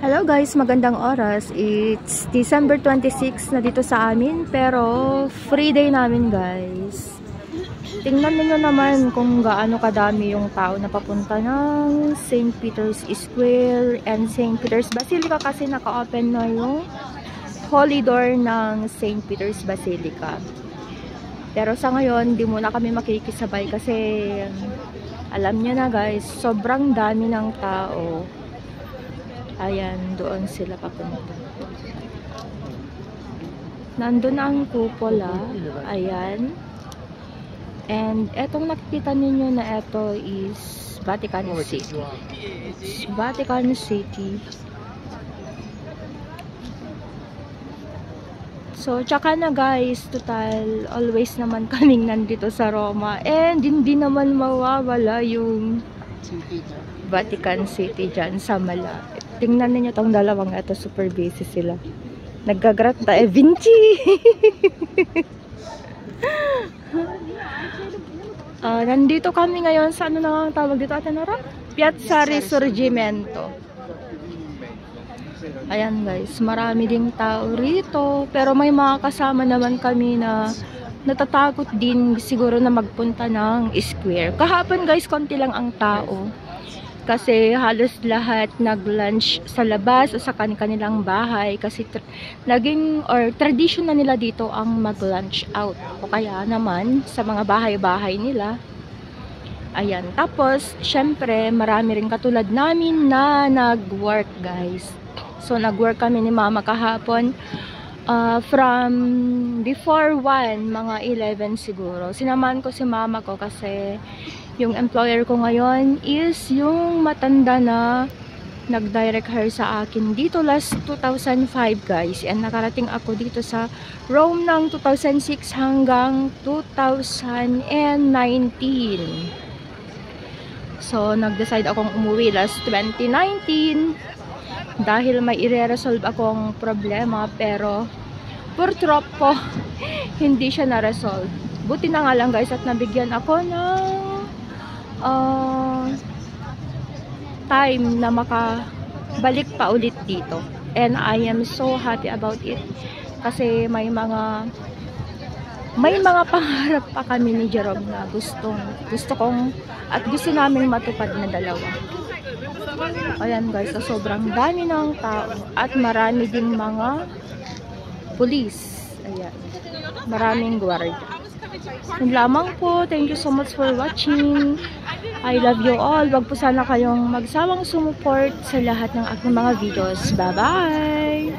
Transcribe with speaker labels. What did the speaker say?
Speaker 1: Hello guys, magandang oras. It's December 26 na dito sa amin, pero free day namin guys. Tingnan niyo naman kung gaano kadami yung tao na papunta ng St. Peter's Square and St. Peter's Basilica kasi naka-open na yung holy door ng St. Peter's Basilica. Pero sa ngayon, di muna kami makikisabay kasi alam niyo na guys, sobrang dami ng tao. Ayan, doon sila papunta. Nandun ang kupola. Ayan. And etong nakikita ninyo na ito is Vatican City. Vatican City. So, tsaka na guys, total, always naman kaming nandito sa Roma. And hindi naman mawawala yung Vatican City dyan sa malapit. Tingnan niyo tong dalawang ito, super busy sila. Naggagrata Vinci! Nandito kami ngayon sa ano na ang tawag dito atin Nora? Piazza Risorgimento. Ayan guys, marami ding tao rito. Pero may mga kasama naman kami na natatakot din siguro na magpunta ng square. Kahapon guys, konti lang ang tao. Kasi halos lahat nag-lunch sa labas o sa kanilang bahay. Kasi naging or tradition na nila dito ang mag-lunch out. O kaya naman sa mga bahay-bahay nila. Ayan. Tapos, syempre, marami rin katulad namin na nag-work guys. So, nag-work kami ni Mama kahapon. From before 1, mga 11 siguro. Sinamahan ko si Mama ko kasi yung employer ko ngayon is yung matanda na nag-direct hire sa akin dito last 2005 guys. And nakarating ako dito sa Rome ng 2006 hanggang 2019. So, nag-decide akong umuwi last 2019 dahil may i-resolve akong problema, pero purtroppo hindi siya na-resolve. Buti na nga lang guys at nabigyan ako ng time na makabalik pa ulit dito. And I am so happy about it. Kasi may mga pangarap pa kami ni Jerome na gusto namin matupad na dalawa. Ayan guys, so sobrang dami ng tao at marami ding mga police. Ayan. Maraming gwardiya. Yun lamang po. Thank you so much for watching. I love you all. Wag po sana kayong magsawang sumuport sa lahat ng aking mga videos. Bye-bye!